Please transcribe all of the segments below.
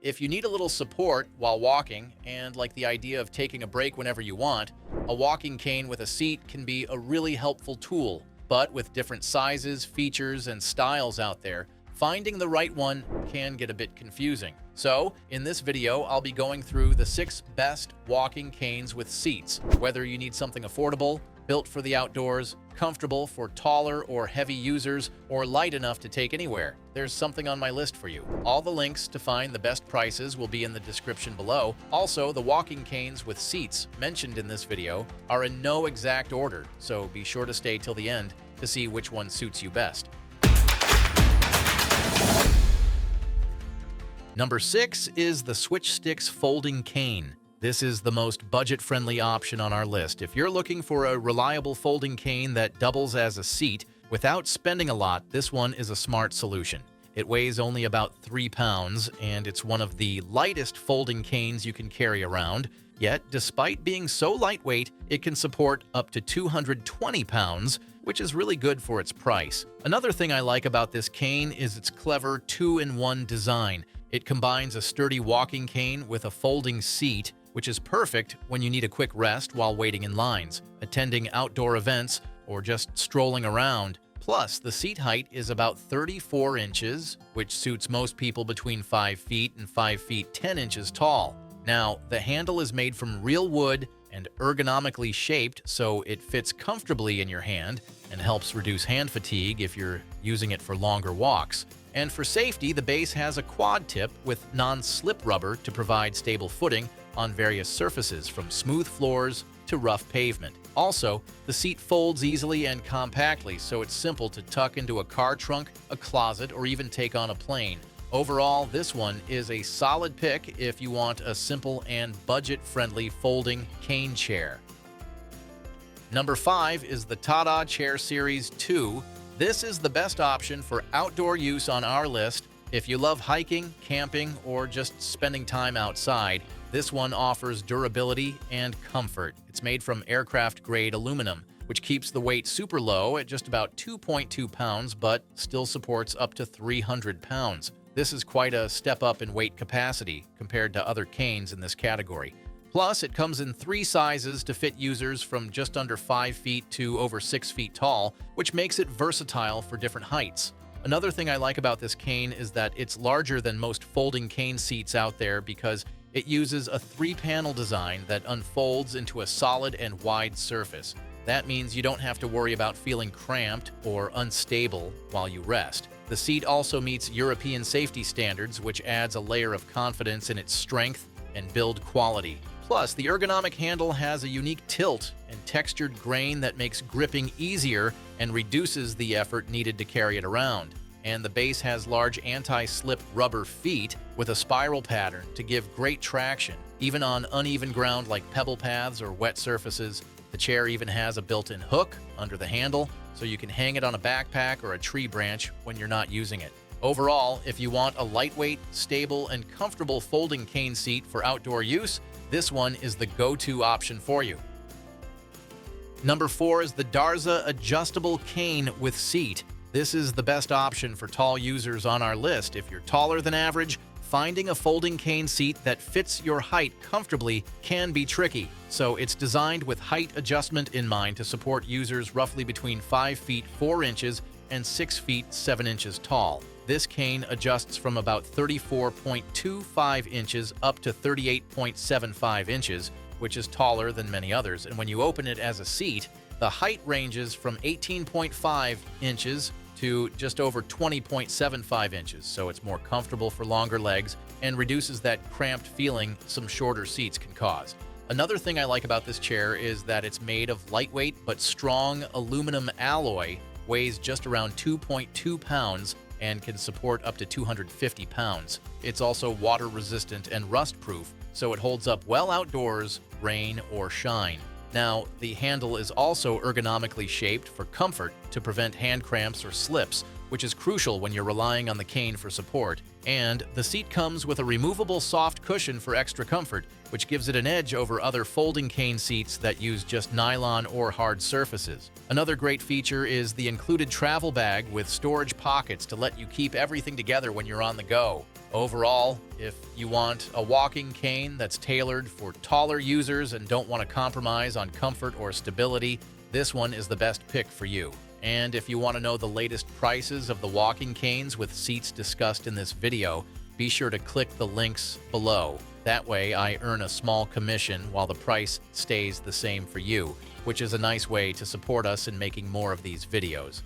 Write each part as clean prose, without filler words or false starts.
If you need a little support while walking and like the idea of taking a break whenever you want, a walking cane with a seat can be a really helpful tool. But with different sizes, features, and styles out there, finding the right one can get a bit confusing. So, in this video, I'll be going through the 6 best walking canes with seats. Whether you need something affordable, built for the outdoors, comfortable for taller or heavy users, or light enough to take anywhere, there's something on my list for you. All the links to find the best prices will be in the description below. Also, the walking canes with seats mentioned in this video are in no exact order, so be sure to stay till the end to see which one suits you best. Number 6 is the Switch Sticks Folding Cane. This is the most budget-friendly option on our list. If you're looking for a reliable folding cane that doubles as a seat without spending a lot, this one is a smart solution. It weighs only about 3 pounds, and it's one of the lightest folding canes you can carry around. Yet, despite being so lightweight, it can support up to 220 pounds, which is really good for its price. Another thing I like about this cane is its clever 2-in-1 design. It combines a sturdy walking cane with a folding seat, which is perfect when you need a quick rest while waiting in lines, attending outdoor events, or just strolling around. Plus, the seat height is about 34 inches, which suits most people between 5 feet and 5 feet 10 inches tall. Now, the handle is made from real wood and ergonomically shaped so it fits comfortably in your hand and helps reduce hand fatigue if you're using it for longer walks. And for safety, the base has a quad tip with non-slip rubber to provide stable footing on various surfaces, from smooth floors to rough pavement. Also, the seat folds easily and compactly, so it's simple to tuck into a car trunk, a closet, or even take on a plane. Overall, this one is a solid pick if you want a simple and budget-friendly folding cane chair. Number 5 is the Tata Chair Series 2. This is the best option for outdoor use on our list. If you love hiking, camping, or just spending time outside, this one offers durability and comfort. It's made from aircraft-grade aluminum, which keeps the weight super low at just about 2.2 pounds, but still supports up to 300 pounds. This is quite a step up in weight capacity compared to other canes in this category. Plus, it comes in 3 sizes to fit users from just under 5 feet to over 6 feet tall, which makes it versatile for different heights. Another thing I like about this cane is that it's larger than most folding cane seats out there because it uses a 3-panel design that unfolds into a solid and wide surface. That means you don't have to worry about feeling cramped or unstable while you rest. The seat also meets European safety standards, which adds a layer of confidence in its strength and build quality. Plus, the ergonomic handle has a unique tilt and textured grain that makes gripping easier and reduces the effort needed to carry it around. And the base has large anti-slip rubber feet with a spiral pattern to give great traction, even on uneven ground like pebble paths or wet surfaces. The chair even has a built-in hook under the handle, so you can hang it on a backpack or a tree branch when you're not using it. Overall, if you want a lightweight, stable, and comfortable folding cane seat for outdoor use, this one is the go-to option for you. Number 4 is the Darza Adjustable Cane with Seat. This is the best option for tall users on our list. If you're taller than average, finding a folding cane seat that fits your height comfortably can be tricky. So it's designed with height adjustment in mind to support users roughly between 5 feet 4 inches and 6 feet 7 inches tall. This cane adjusts from about 34.25 inches up to 38.75 inches, which is taller than many others. And when you open it as a seat, the height ranges from 18.5 inches to just over 20.75 inches, so it's more comfortable for longer legs and reduces that cramped feeling some shorter seats can cause. Another thing I like about this chair is that it's made of lightweight but strong aluminum alloy, weighs just around 2.2 pounds, and can support up to 250 pounds. It's also water resistant and rust proof, so it holds up well outdoors, rain or shine. Now, the handle is also ergonomically shaped for comfort to prevent hand cramps or slips, which is crucial when you're relying on the cane for support. And the seat comes with a removable soft cushion for extra comfort, which gives it an edge over other folding cane seats that use just nylon or hard surfaces. Another great feature is the included travel bag with storage pockets to let you keep everything together when you're on the go. Overall, if you want a walking cane that's tailored for taller users and don't want to compromise on comfort or stability, this one is the best pick for you. And if you want to know the latest prices of the walking canes with seats discussed in this video, be sure to click the links below. That way I earn a small commission while the price stays the same for you, which is a nice way to support us in making more of these videos.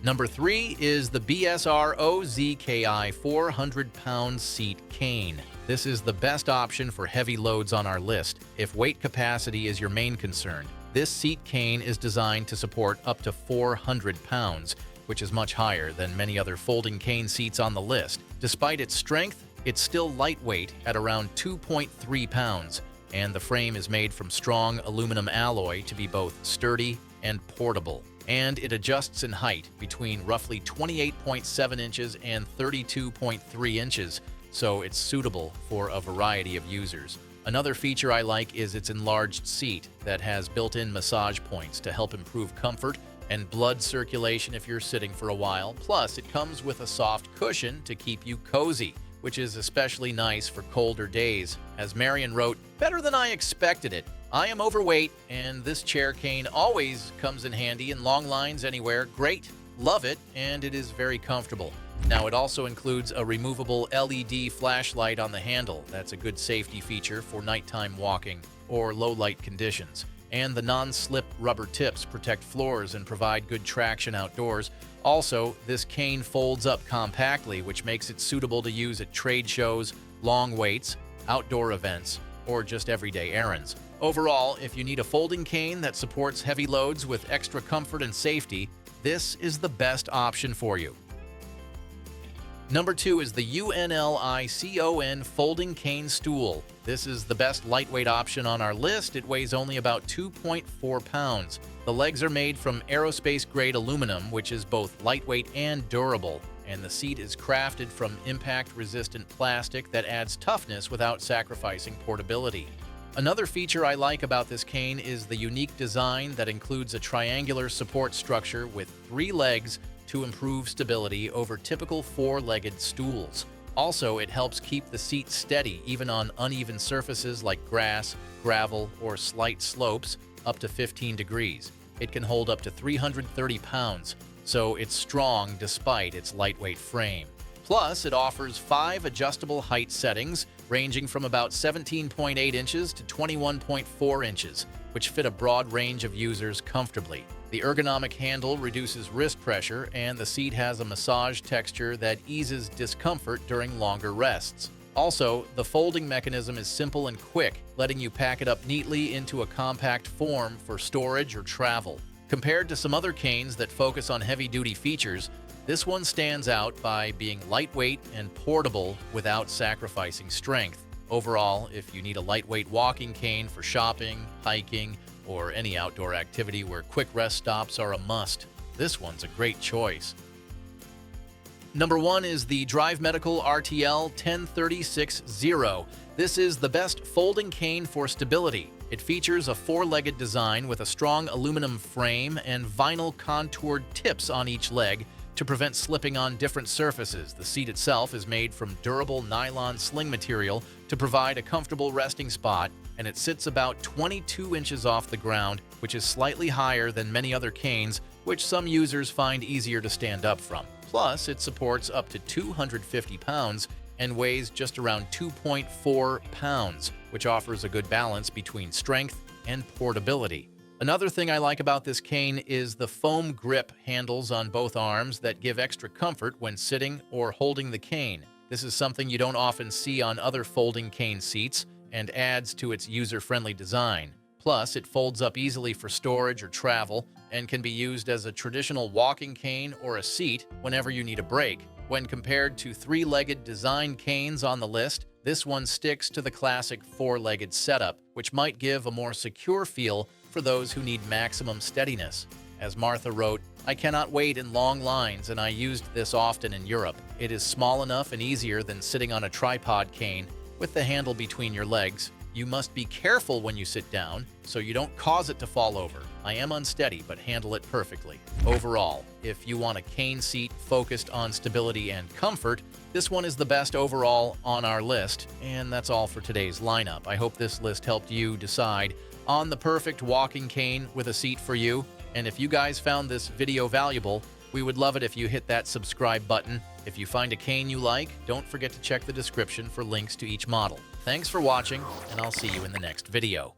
Number 3 is the BSR OZKI 400-pound seat cane. This is the best option for heavy loads on our list if weight capacity is your main concern. This seat cane is designed to support up to 400 pounds, which is much higher than many other folding cane seats on the list. Despite its strength, it's still lightweight at around 2.3 pounds, and the frame is made from strong aluminum alloy to be both sturdy and portable. And it adjusts in height between roughly 28.7 inches and 32.3 inches, so it's suitable for a variety of users. Another feature I like is its enlarged seat that has built-in massage points to help improve comfort and blood circulation if you're sitting for a while. Plus, it comes with a soft cushion to keep you cozy, which is especially nice for colder days. As Marion wrote, "Better than I expected it. I am overweight, and this chair cane always comes in handy in long lines anywhere. Great, love it, and it is very comfortable." Now, it also includes a removable LED flashlight on the handle. That's a good safety feature for nighttime walking or low-light conditions. And the non-slip rubber tips protect floors and provide good traction outdoors. Also, this cane folds up compactly, which makes it suitable to use at trade shows, long waits, outdoor events, or just everyday errands. Overall, if you need a folding cane that supports heavy loads with extra comfort and safety, this is the best option for you. Number 2 is the UNLICON Folding Cane Stool. This is the best lightweight option on our list. It weighs only about 2.4 pounds. The legs are made from aerospace-grade aluminum, which is both lightweight and durable, and the seat is crafted from impact-resistant plastic that adds toughness without sacrificing portability. Another feature I like about this cane is the unique design that includes a triangular support structure with 3 legs to improve stability over typical 4-legged stools. Also, it helps keep the seat steady even on uneven surfaces like grass, gravel, or slight slopes up to 15 degrees. It can hold up to 330 pounds, so it's strong despite its lightweight frame. Plus, it offers 5 adjustable height settings ranging from about 17.8 inches to 21.4 inches, which fit a broad range of users comfortably. The ergonomic handle reduces wrist pressure, and the seat has a massage texture that eases discomfort during longer rests. Also, the folding mechanism is simple and quick, letting you pack it up neatly into a compact form for storage or travel. Compared to some other canes that focus on heavy-duty features, this one stands out by being lightweight and portable without sacrificing strength. Overall, if you need a lightweight walking cane for shopping, hiking, or any outdoor activity where quick rest stops are a must, this one's a great choice. Number 1 is the Drive Medical RTL 10360. This is the best folding cane for stability. It features a 4-legged design with a strong aluminum frame and vinyl contoured tips on each leg to prevent slipping on different surfaces. The seat itself is made from durable nylon sling material to provide a comfortable resting spot, and it sits about 22 inches off the ground, which is slightly higher than many other canes, which some users find easier to stand up from. Plus, it supports up to 250 pounds and weighs just around 2.4 pounds, which offers a good balance between strength and portability. Another thing I like about this cane is the foam grip handles on both arms that give extra comfort when sitting or holding the cane. This is something you don't often see on other folding cane seats and adds to its user-friendly design. Plus, it folds up easily for storage or travel and can be used as a traditional walking cane or a seat whenever you need a break. When compared to 3-legged design canes on the list, this one sticks to the classic 4-legged setup, which might give a more secure feel for those who need maximum steadiness. As Martha wrote, I cannot wait in long lines, and I used this often in Europe. It is small enough and easier than sitting on a tripod cane with the handle between your legs. You must be careful when you sit down so you don't cause it to fall over. I am unsteady, but handle it perfectly. Overall, if you want a cane seat focused on stability and comfort, this one is the best overall on our list. And that's all for today's lineup. I hope this list helped you decide on the perfect walking cane with a seat for you. And if you guys found this video valuable, we would love it if you hit that subscribe button. If you find a cane you like, don't forget to check the description for links to each model. Thanks for watching, and I'll see you in the next video.